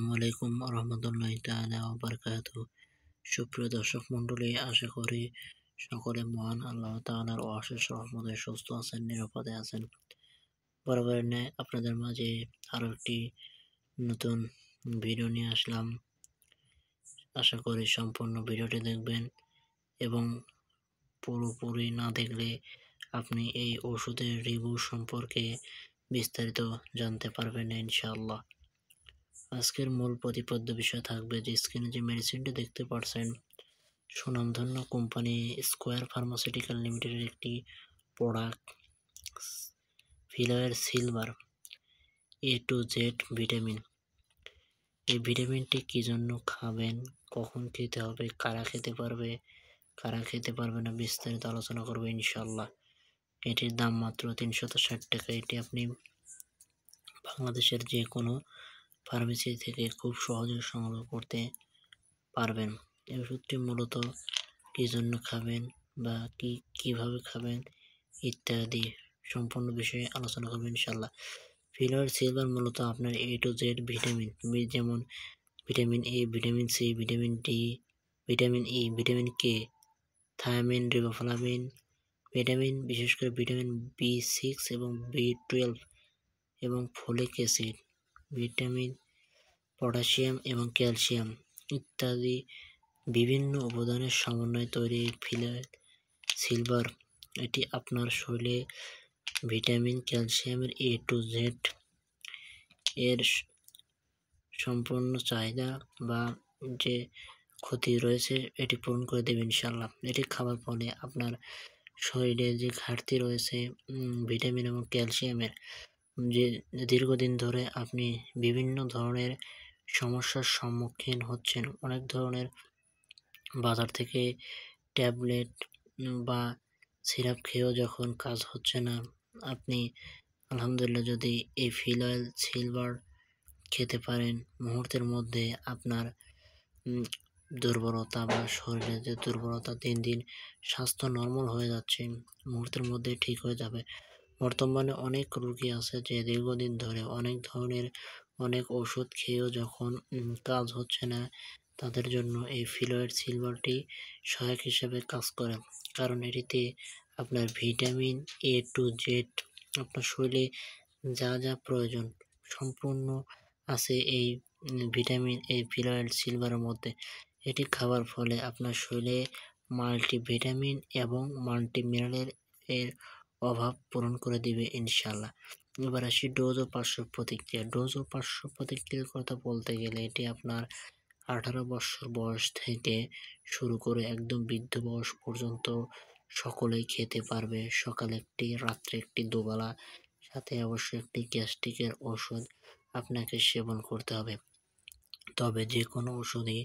আলাইকুম রহমতুল্লাহি তাআলা ওয়া বারাকাতুহু। সুপ্রিয় দর্শক মণ্ডলী, আশা করি সকলে মহান আল্লাহ তাআলার অশেষ রহমতে সুস্থ আছেন, নিরাপদে আছেন। বরাবরের ন্যায় আপনাদের মাঝে আরো একটি নতুন ভিডিও নিয়ে আসলাম। আশা করি সম্পূর্ণ ভিডিওটি দেখবেন এবং পুরোপুরি না দেখলে আপনি এই ওষুধের রিভিউ সম্পর্কে বিস্তারিত জানতে পারবেন না ইনশাআল্লাহ। আজকের মূল প্রতিপাদ্য বিষয় থাকবে যে স্ক্রিনে যে মেডিসিনটি দেখতে পাচ্ছেন, সুনামধন্য কোম্পানি স্কয়ার ফার্মাসিউটিক্যাল লিমিটেডের একটি প্রোডাক্ট ফিলয়েড Silver A to Z vitamin. এই ভিটামিনটি কী জন্য খাবেন, কখন খেতে হবে, কারা খেতে পারবে, কারা খেতে পারবে না, বিস্তারিত আলোচনা করবো ইনশাআল্লাহ। এটির দাম মাত্র 360 টাকা। এটি আপনি বাংলাদেশের যে কোনো ফার্মেসি থেকে খুব সহজে সংগ্রহ করতে পারবেন। এই ওষুধটি মূলত কী জন্য খাবেন বা কিভাবে খাবেন ইত্যাদি সম্পূর্ণ বিষয়ে আলোচনা করবেন ইনশাআল্লাহ। ফিলয়েড সিলভার মূলত আপনার A to Z ভিটামিন, যেমন vitamin A, vitamin C, vitamin D, vitamin E, vitamin K, thymine, riboflavin, vitamin বিশেষ করে ভিটামিন B6 এবং B12 এবং ফলিক অ্যাসিড, ভিটামিন পটাশিয়াম এবং ক্যালসিয়াম ইত্যাদি বিভিন্ন উপাদানের সমন্বয়ে তৈরি ফিলয়েড সিলভার। এটি আপনার শরীরে ভিটামিন ক্যালসিয়ামের A to Z এর সম্পূর্ণ চাহিদা বা যে ক্ষতি রয়েছে এটি পূরণ করে দেবে ইনশাআল্লাহ। এটি খাওয়ার ফলে আপনার শরীরে যে ঘাটতি রয়েছে ভিটামিন এবং ক্যালসিয়ামের, যে দীর্ঘদিন ধরে আপনি বিভিন্ন ধরনের সমস্যার সম্মুখীন হচ্ছেন, অনেক ধরনের বাজার থেকে ট্যাবলেট বা সিরাপ খেয়েও যখন কাজ হচ্ছে না, আপনি আলহামদুলিল্লাহ যদি এই ফিলয়েড সিলভার খেতে পারেন, মুহূর্তের মধ্যে আপনার দুর্বলতা বা শরীরের যে দুর্বলতা, দিন দিন স্বাস্থ্য নর্মাল হয়ে যাচ্ছে, মুহূর্তের মধ্যে ঠিক হয়ে যাবে। বর্তমানে অনেক রোগী আছে যে দীর্ঘদিন ধরে অনেক ধরনের অনেক ওষুধ খেয়েও যখন কাজ হচ্ছে না, তাদের জন্য এই ফিলয়েড সিলভারটি সহায়ক হিসেবে কাজ করে। কারণ এটিতে আপনার ভিটামিন A to Z আপনার শরীরে যা যা প্রয়োজন সম্পূর্ণ আছে এই ভিটামিন এই ফিলয়েড সিলভারের মধ্যে। এটি খাওয়ার ফলে আপনার শরীরে মাল্টিভিটামিন এবং মাল্টি মিনারেল এর অভাব পূরণ করে দিবে ইনশাআল্লাহ। এবার আসি ডোজ ও পার্শ্ব প্রতিক্রিয়া। ডোজ ও পার্শ্ব প্রতিক্রিয়ার কথা বলতে গেলে এটি আপনার 18 বছর বয়স থেকে শুরু করে একদম বৃদ্ধ বয়স পর্যন্ত সকলেই খেতে পারবে। সকালে একটি, রাত্রে একটি, দুবেলা, সাথে অবশ্যই একটি গ্যাস্ট্রিকের ওষুধ আপনাকে সেবন করতে হবে। তবে যে কোনো ওষুধই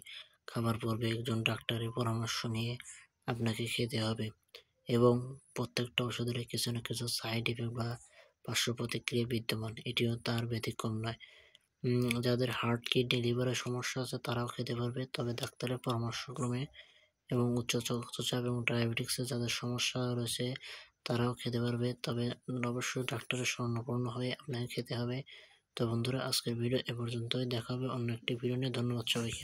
খাবার পূর্বে একজন ডাক্তারের পরামর্শ নিয়ে আপনাকে খেতে হবে এবং প্রত্যেকটা ওষুধের কিছু না কিছু সাইড ইফেক্ট বা পার্শ্ব প্রতিক্রিয়া বিদ্যমান, এটিও তার ব্যতিক্রম নয়। যাদের হার্ট, কিডনি, লিভারের সমস্যা আছে তারাও খেতে পারবে, তবে ডাক্তারের পরামর্শক্রমে, এবং উচ্চ রক্তচাপ এবং ডায়াবেটিক্সের যাদের সমস্যা রয়েছে তারাও খেতে পারবে, তবে অবশ্যই ডাক্তারের শরণাপন্ন হয়ে আপনাকে খেতে হবে। তো বন্ধুরা, আজকের ভিডিও এ পর্যন্তই। দেখা হবে অন্য একটি ভিডিও নিয়ে। ধন্যবাদ সবাইকে।